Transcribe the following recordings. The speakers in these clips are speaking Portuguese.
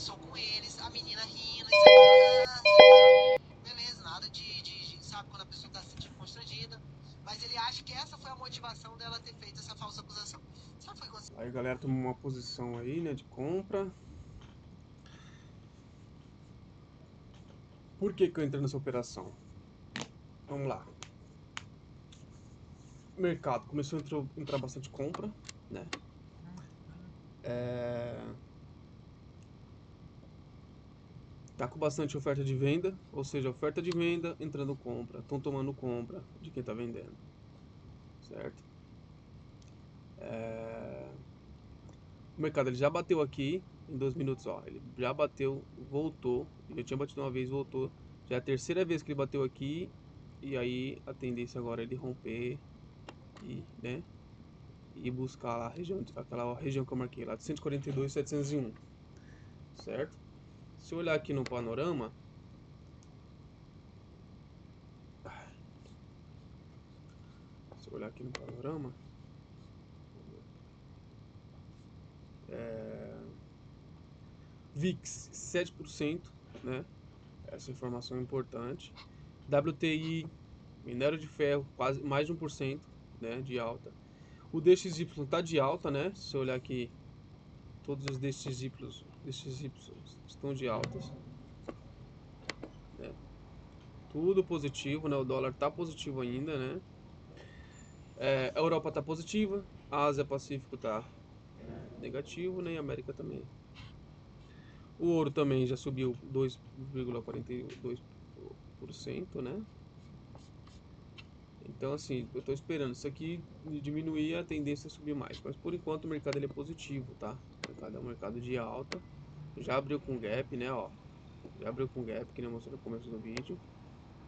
conversou com eles, a menina rindo, beleza, nada sabe, quando a pessoa tá se sentindo constrangida. Mas ele acha que essa foi a motivação dela ter feito essa falsa acusação. Sabe o que aconteceu? Aí, galera, toma uma posição aí, né, de compra. Por que eu entrei nessa operação? Vamos lá. O mercado começou a entrar bastante compra, né? Tá com bastante oferta de venda, ou seja, oferta de venda entrando compra, estão tomando compra de quem tá vendendo, certo? O mercado ele já bateu aqui em 2 minutos, ó, ele já bateu, voltou, já tinha batido uma vez, voltou, já é a terceira vez que ele bateu aqui, e aí a tendência agora é ele romper e, né, e buscar lá a região, aquela região que eu marquei lá de 142.701, certo? Se eu olhar aqui no panorama, VIX 7%, né? Essa informação é importante. WTI, minério de ferro, quase mais de 1%, né, de alta. O DXY está de alta, né? Se eu olhar aqui, todos os DXY estão de altas, né? Tudo positivo, né? O dólar está positivo ainda, né? A Europa está positiva, a Ásia Pacífico está negativo, né? E a América também. O ouro também já subiu 2,42%, né? Então, assim, eu estou esperando isso aqui diminuir, a tendência a subir mais. Mas por enquanto o mercado ele é positivo, tá? O mercado é um mercado de alta. Já abriu com gap, né? Ó, já abriu com gap, que nem eu mostrei no começo do vídeo.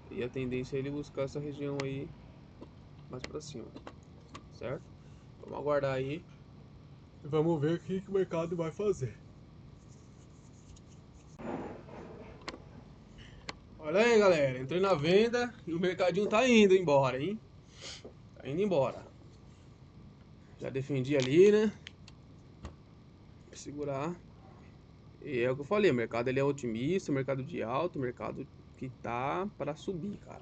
E a tendência é ele buscar essa região aí mais pra cima, certo? Vamos aguardar aí. Vamos ver o que o mercado vai fazer. Olha aí, galera. Entrei na venda e o mercadinho tá indo embora, hein? Tá indo embora. Já defendi ali, né? Vou segurar. E é o que eu falei, o mercado ele é otimista, mercado de alto, mercado que tá pra subir, cara.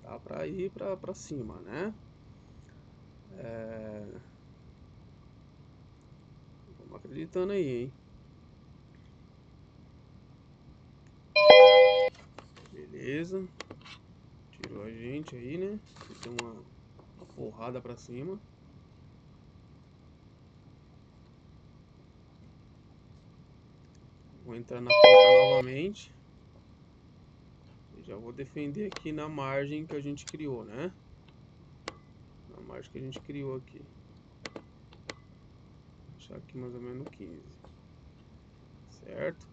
Tá pra ir pra cima, né? Vamos acreditando aí, hein? Beleza. Tirou a gente aí, né? Deu uma porrada pra cima. Vou entrar na compra novamente. E já vou defender aqui na margem que a gente criou, né? Na margem que a gente criou aqui. Vou deixar aqui mais ou menos 15. Certo?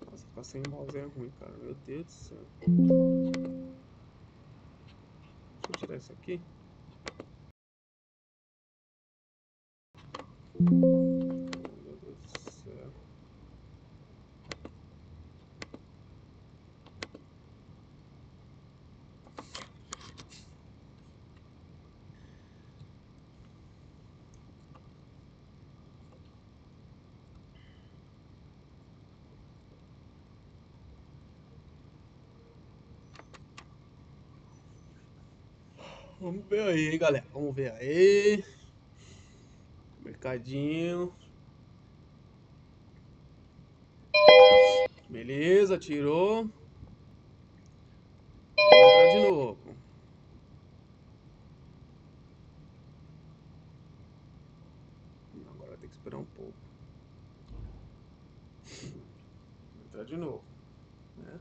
Nossa, ficar sem mouse é ruim, cara. Meu Deus do céu. Deixa eu tirar isso aqui. Meu Deus do céu. Vamos ver aí, hein, galera. Vamos ver aí. Mercadinho. Beleza, tirou. Vamos entrar de novo. Agora vai ter que esperar um pouco. Vou entrar de novo, né?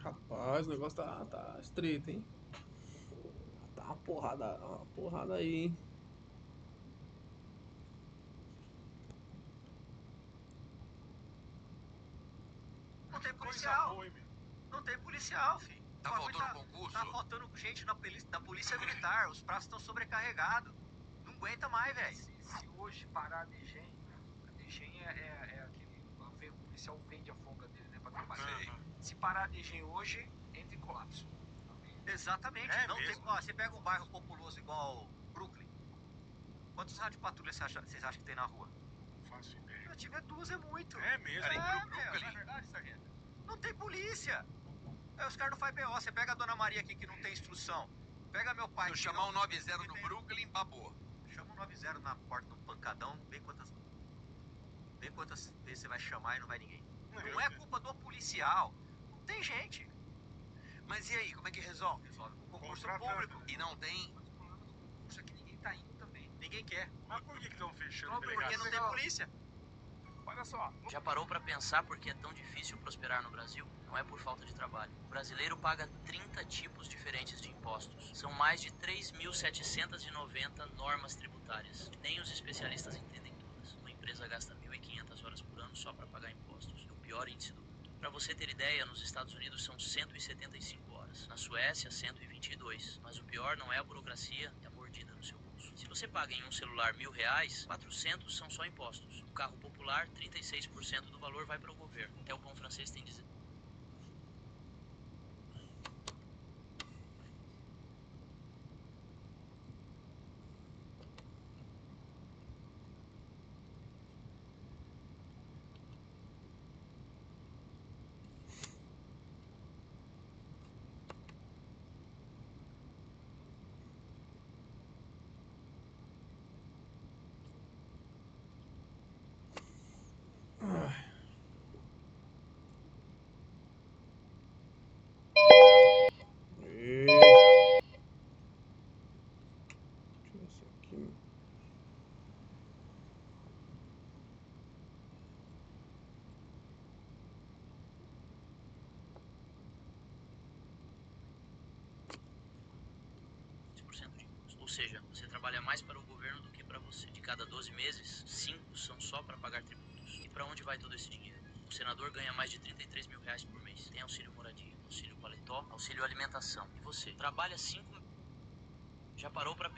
Rapaz, o negócio tá estreito, hein? Tá uma porrada aí, hein? Não tem Coisa policial. boa, hein, meu? Não tem policial, filho. Tá O bagulho faltando concurso? Tá faltando gente da polícia militar. Os praças estão sobrecarregados. Não aguenta mais, velho. Se hoje parar a DGEM é aquele... O policial vende a folga dele, né, pra trabalhar. Sei. Se parar a DGEM hoje, entra em colapso. Exatamente. É não mesmo? tem. Ó, você pega um bairro populoso igual Brooklyn. Quantos rádio patrulha vocês acham que tem na rua? Não faço ideia. Se tiver duas é muito. É mesmo? Cara, em Meu, Brooklyn? não é verdade, sargento? Não tem polícia. Aí os caras não fazem BO. Você pega a dona Maria aqui que não tem instrução. Pega meu pai. Se eu que chamar não- um 90 que no tem- Brooklyn, babou. Chama um 90 na porta do pancadão. Vê quantas vezes você vai chamar e não vai ninguém. Não é culpa do policial. Não tem gente. Mas e aí, como é que resolve? Resolve com concurso Contratando, público. né? E não tem? Mas o problema do concurso é que ninguém tá indo também. Ninguém quer. Mas por que estão fechando Porque delegacia? não tem polícia. Olha só. Já parou pra pensar por que é tão difícil prosperar no Brasil? Não é por falta de trabalho. O brasileiro paga 30 tipos diferentes de impostos. São mais de 3.790 normas tributárias. Nem os especialistas entendem todas. Uma empresa gasta 1.500 horas por ano só pra pagar impostos. É o pior índice do mundo. Pra você ter ideia, nos Estados Unidos são 175 horas. Na Suécia, 122. Mas o pior não é a burocracia, é a mordida no seu bolso. Se você paga em um celular R$1.000, 400 são só impostos. Um carro popular, 36% do valor vai para o governo. Até o pão francês tem 16%. E... Deixa eu ver se aqui. De imposto. Ou seja, você trabalha mais para o governo do que para você. De cada 12 meses, 5 são só para pagar tributos. E para onde vai todo esse dinheiro? O senador ganha mais de 33 mil reais por mês. Tem auxílio moradia, auxílio paletó, auxílio alimentação. E você? Trabalha 5 já parou para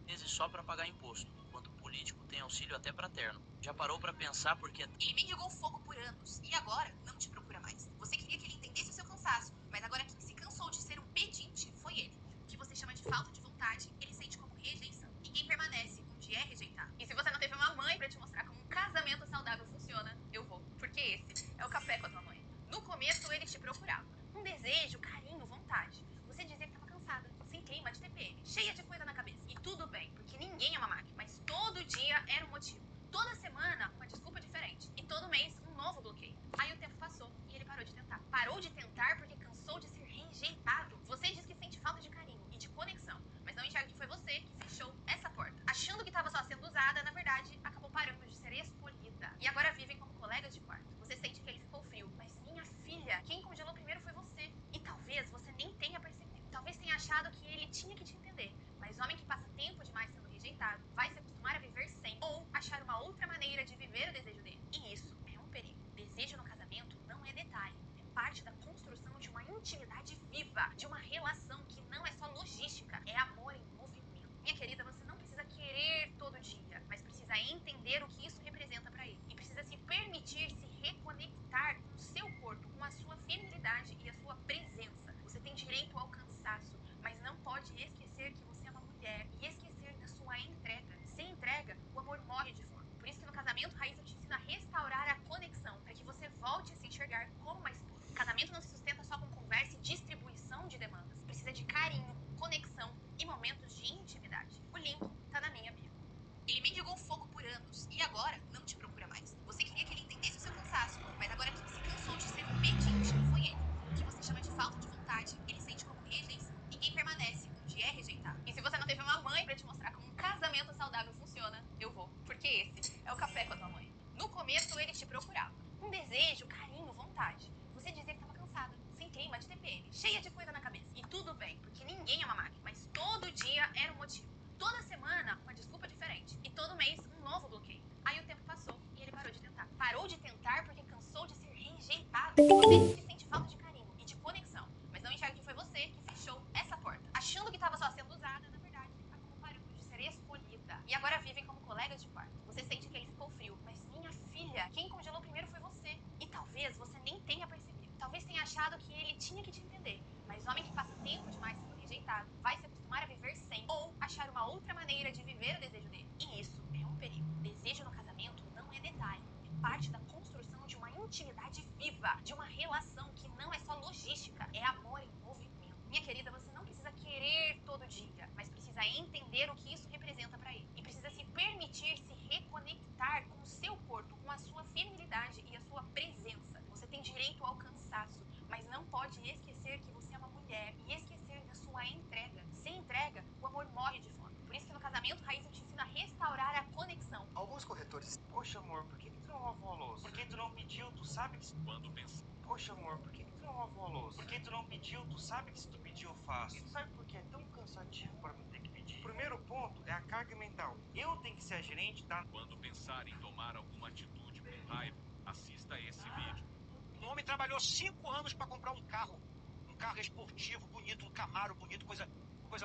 meses só para pagar imposto, enquanto o político tem auxílio até para terno. Já parou para pensar porque Ele me regou fogo por anos e agora não te procura mais. Você queria que ele entendesse o seu cansaço, mas agora quem se cansou de ser um pedinte foi ele. O que você chama de falta de vontade, ele sente como rejeição. E quem permanece onde é rejeitado. E se você não teve uma mãe pra te mostrar como um casamento saudável funciona, eu vou. Porque esse é o café com a tua mãe. No começo ele te procurava. Um desejo, carinho, vontade. Você dizia que estava cansada, sem clima de TPM, cheia de coisa na cabeça. E tudo bem, porque ninguém é uma máquina. Mas todo dia era um motivo. Toda semana, uma desculpa diferente. E todo mês, um novo bloqueio. Aí o tempo passou e ele parou de tentar. Parou de tentar porque cansou de ser rejeitado. Você diz que sente falta de carinho e de conexão, mas não enxerga que foi você que fechou essa porta. Achando que estava só sendo usada, na verdade, acabou parando de ser escolhida. E agora vivem como colegas de quarto. Você sente que ele ficou frio. Mas minha filha, quem congelou primeiro foi você. E talvez você nem tenha percebido. Talvez tenha achado que ele tinha que te entender. Mas homem que passa tempo demais sendo rejeitado vai se acostumar a viver sem. Ou achar uma outra maneira de viver o desejo dele. E isso é um perigo. Desejo no casamento não é detalhe. É parte da construção de uma intimidade viva. De uma relação que não é só logística. É amor em movimento. Minha querida, você não precisa querer todo dia. Mas precisa entender o que isso representa pra ele. E precisa se permitir se reconectar com o seu corpo. Com a sua feminilidade e a sua presença. Você tem direito ao cansaço. Mas não pode esquecer que você é uma mulher. E esquecer da sua entrega. Sem entrega, o amor morre de fome. Por isso que no casamento, Raiz, eu te ensino a restaurar a conexão. Para que você volte a se enxergar como uma esposa. Casamento não se sustenta só com conversa e distribuição de demandas. Precisa de Você que sente falta de carinho e de conexão, mas não enxerga que foi você que fechou essa porta, achando que estava só sendo usada, na verdade, acabou parando de ser escolhida. E agora vivem como colegas de quarto. Você sente que ele ficou frio, mas minha filha, quem congelou primeiro foi você. E talvez você nem tenha percebido. Talvez tenha achado que ele tinha que te entender. Mas homem que passa tempo demais sendo rejeitado vai se acostumar a viver sem, ou achar uma outra maneira de viver o desejo dele. E isso é um perigo. Desejo no casamento não é detalhe. É parte da construção de uma intimidade viva, de uma relação que não é só logística, é amor em movimento. Minha querida, você não precisa querer todo dia, mas precisa entender o que isso representa pra ele. E precisa se permitir se reconectar com o seu corpo, com a sua feminilidade e a sua presença. Você tem direito ao cansaço, mas não pode esquecer que você é uma mulher e esquecer da sua entrega. Sem entrega, o amor morre de fome. Por isso que no casamento, Raíssa te ensina a restaurar a conexão. Alguns corretores... Poxa, amor, por que tu não lavou a louça? Por que tu não pediu? Tu sabe que... Quando pensa... Poxa, amor, por que tu não lavou a louça? Por que tu não pediu? Tu sabe que se tu pedir eu faço. E tu sabe por que é tão cansativo pra mim ter que pedir? O primeiro ponto é a carga mental. Eu tenho que ser a gerente da... Quando pensar em tomar alguma atitude com raiva, assista a esse vídeo. Um homem trabalhou 5 anos pra comprar um carro. Um carro esportivo, bonito, um Camaro bonito, coisa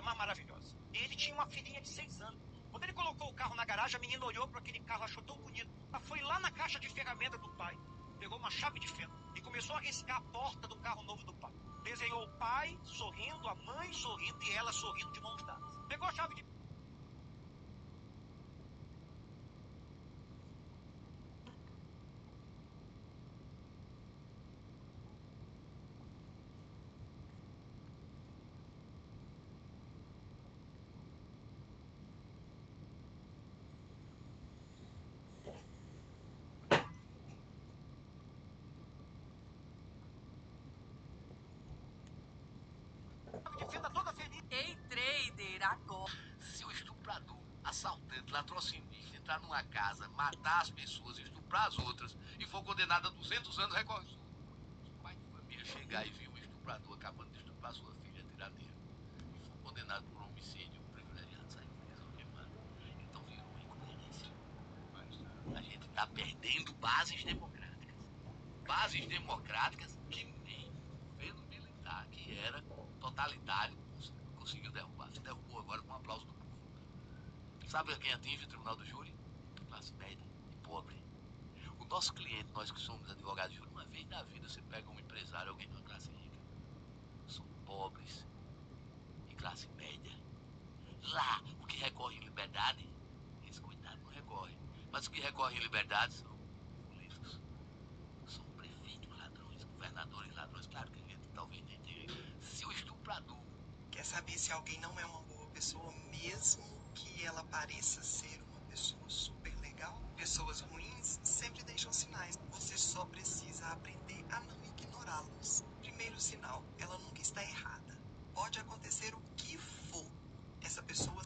mais maravilhosa. E ele tinha uma filhinha de 6 anos. Quando ele colocou o carro na garagem, a menina olhou para aquele carro, achou tão bonito. Ela foi lá na caixa de ferramenta do pai, pegou uma chave de fenda e começou a riscar a porta do carro novo do pai. Desenhou o pai sorrindo, a mãe sorrindo e ela sorrindo de mãos dadas. Pegou a chave de... fenda toda feliz. Ei, trader, agora. Se o estuprador, assaltante, latrocínio, entrar numa casa, matar as pessoas, estuprar as outras e for condenado a 200 anos, recorre. Se o pai de família chegar e vir um estuprador acabando de estuprar sua filha, tiradeira, e for condenado por homicídio, o privilegiado sai preso ou queimado. Então virou incoerência. A gente está perdendo bases democráticas. Bases democráticas que nem o governo militar, que era totalitário, conseguiu derrubar. Se derrubou agora com um aplauso do povo. Sabe quem atinge o tribunal do júri? Classe média e pobre. O nosso cliente, nós que somos advogados de júri, uma vez na vida você pega um empresário, alguém de uma classe rica. São pobres e classe média. Lá, o que recorre em liberdade, esse coitado não recorre. Mas o que recorre em liberdade são políticos. São prefeitos ladrões, governadores ladrões. Claro que a gente talvez nem tenha. Se o estuprador... Quer saber se alguém não é uma boa pessoa, mesmo que ela pareça ser uma pessoa super legal? Pessoas ruins sempre deixam sinais. Você só precisa aprender a não ignorá-los. Primeiro sinal, ela nunca está errada. Pode acontecer o que for. Essa pessoa...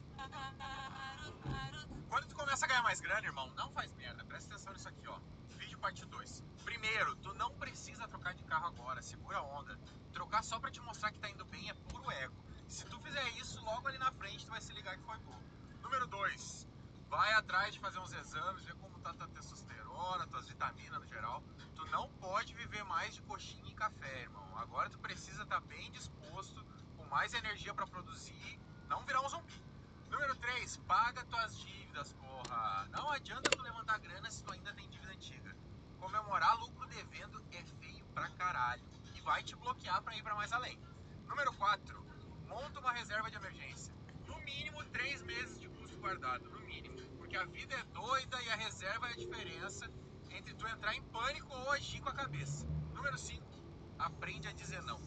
Quando tu começa a ganhar mais grana, irmão, não faz merda. Presta atenção nisso aqui, ó. Vídeo parte 2. Primeiro, tu não precisa trocar de carro agora. Segura a onda. Trocar só pra te mostrar que tá indo bem é puro ego. Se tu fizer isso, logo ali na frente tu vai se ligar que foi bom. Número 2. Vai atrás de fazer uns exames, ver como tá tua testosterona, tuas vitaminas no geral. Tu não pode viver mais de coxinha e café, irmão. Agora tu precisa estar bem disposto, com mais energia pra produzir, não virar um zumbi. Número 3, paga tuas dívidas, porra. Não adianta tu levantar grana se tu ainda tem dívida antiga. Comemorar lucro devendo é feio pra caralho e vai te bloquear pra ir pra mais além. Número 4, monta uma reserva de emergência. No mínimo 3 meses de custo guardado, no mínimo. Porque a vida é doida e a reserva é a diferença entre tu entrar em pânico ou agir com a cabeça. Número 5, aprende a dizer não.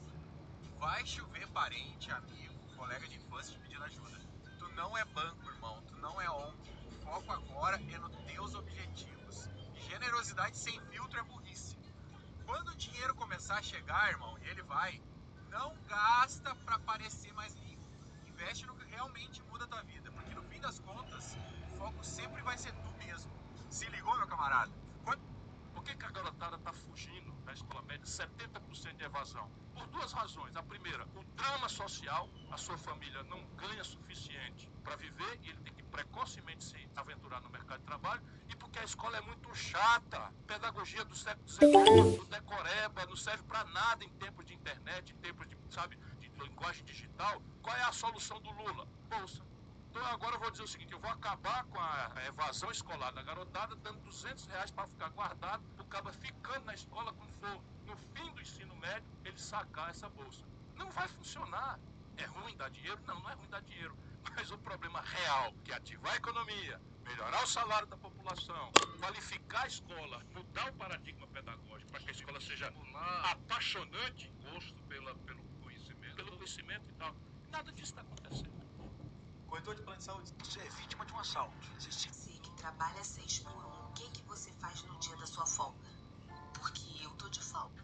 Vai chover parente, amigo, colega de infância te pedindo ajuda. Tu não é banco, irmão, tu não é ONG. O foco agora é nos teus objetivos. E generosidade sem filtro é burrice. Quando o dinheiro começar a chegar, irmão, e ele vai, não gasta pra parecer mais rico. Investe no que realmente muda a tua vida, porque no fim das contas, o foco sempre vai ser tu mesmo. Se ligou, meu camarada? Por que a garotada tá fugindo da escola média? 70% de evasão. Por duas razões. A primeira, o drama social, a sua família não ganha suficiente para viver e ele tem que precocemente se aventurar no mercado de trabalho, e porque a escola é muito chata. Pedagogia do século XIX, do decoreba, não serve para nada em tempos de internet, em tempos de, sabe, de linguagem digital. Qual é a solução do Lula? Bolsa. Então agora eu vou dizer o seguinte, eu vou acabar com a evasão escolar da garotada, dando R$200 para ficar guardado, o cara ficando na escola quando for no fim do ensino médio, ele sacar essa bolsa. Não vai funcionar. É ruim dar dinheiro? Não, não é ruim dar dinheiro. Mas o problema real, que é ativar a economia, melhorar o salário da população, qualificar a escola, mudar o paradigma pedagógico para que a escola seja apaixonante, gosto pelo conhecimento e tal. Nada disso está acontecendo. Corretor de plano de saúde. Você é vítima de um assalto. Você que trabalha 6 por 1, o que você faz no dia da sua folga? Porque eu tô de folga.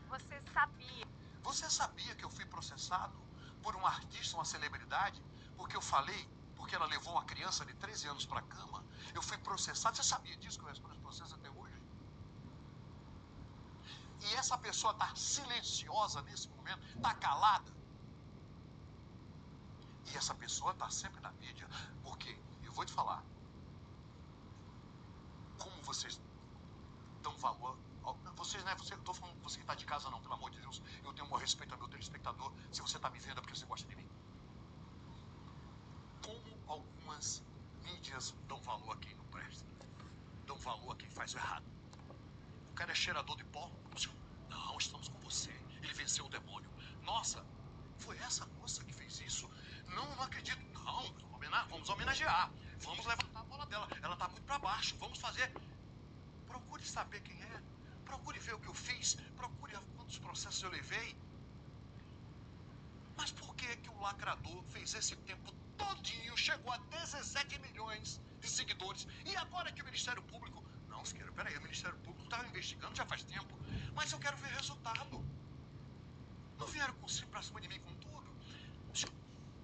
Você sabia que eu fui processado por um artista, uma celebridade, porque eu falei, porque ela levou uma criança de 13 anos para a cama? Eu fui processado. Você sabia disso, que eu respondo esse processo até hoje? E essa pessoa está silenciosa nesse momento, está calada. E essa pessoa está sempre na mídia. Porque, eu vou te falar, como vocês dão valor... Vocês, né? Eu tô falando com você que está de casa, não, pelo amor de Deus. Eu tenho o maior respeito ao meu telespectador. Se você está me vendo é porque você gosta de mim. Como algumas mídias dão valor a quem não presta. Dão valor a quem faz o errado. O cara é cheirador de pó. Não, estamos com você. Ele venceu o demônio. Nossa, foi essa moça que fez isso? Não, não acredito. Não, vamos homenagear. Vamos levantar a bola dela. Ela está muito para baixo. Vamos fazer. Procure saber quem é. Procure ver o que eu fiz. Procure quantos processos eu levei. Mas por que que o lacrador fez esse tempo todinho, chegou a 17 milhões de seguidores, e agora que o Ministério Público... Não, Siqueira, peraí, o Ministério Público estava investigando já faz tempo, mas eu quero ver resultado. Não vieram pra cima de mim com tudo.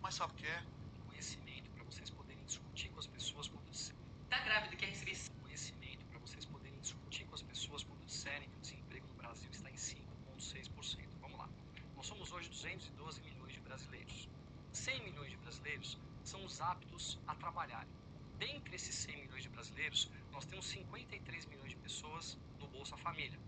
Mas sabe o que é? Conhecimento para vocês poderem discutir com as pessoas quando disserem. Tá grávida, quer receber Conhecimento para vocês poderem discutir com as pessoas quando disserem que o desemprego no Brasil está em 5,6%. Vamos lá. Nós somos hoje 212 milhões de brasileiros. 100 milhões de brasileiros são os aptos a trabalharem. Dentre esses 100 milhões de brasileiros, nós temos 53 milhões de pessoas no Bolsa Família.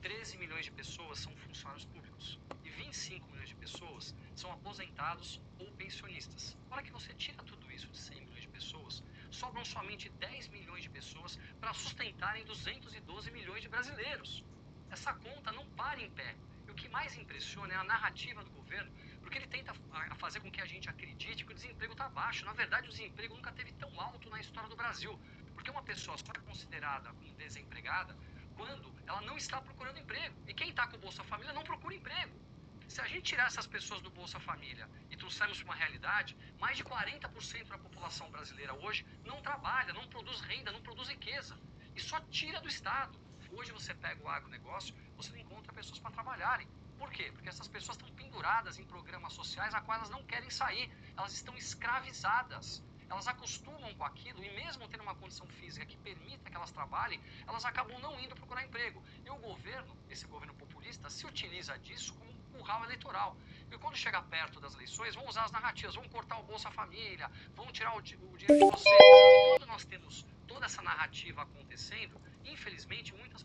13 milhões de pessoas são funcionários públicos. E 25 milhões de pessoas são aposentados ou pensionistas. Na hora que você tira tudo isso de 100 milhões de pessoas, sobram somente 10 milhões de pessoas para sustentarem 212 milhões de brasileiros. Essa conta não para em pé. E o que mais impressiona é a narrativa do governo, porque ele tenta fazer com que a gente acredite que o desemprego está baixo. Na verdade, o desemprego nunca esteve tão alto na história do Brasil. Porque uma pessoa só é considerada como desempregada quando ela não está procurando emprego. E quem está com o Bolsa Família não procura emprego. Se a gente tirar essas pessoas do Bolsa Família e trouxermos para uma realidade, mais de 40% da população brasileira hoje não trabalha, não produz renda, não produz riqueza. E só tira do Estado. Hoje você pega o agronegócio, você não encontra pessoas para trabalharem. Por quê? Porque essas pessoas estão penduradas em programas sociais a quais elas não querem sair. Elas estão escravizadas. Elas acostumam com aquilo e mesmo tendo uma condição física que permita que elas trabalhem, elas acabam não indo procurar emprego. E o governo, esse governo populista, se utiliza disso como um curral eleitoral. E quando chega perto das eleições, vão usar as narrativas, vão cortar o Bolsa Família, vão tirar o dinheiro de você. E quando nós temos toda essa narrativa acontecendo, infelizmente muitas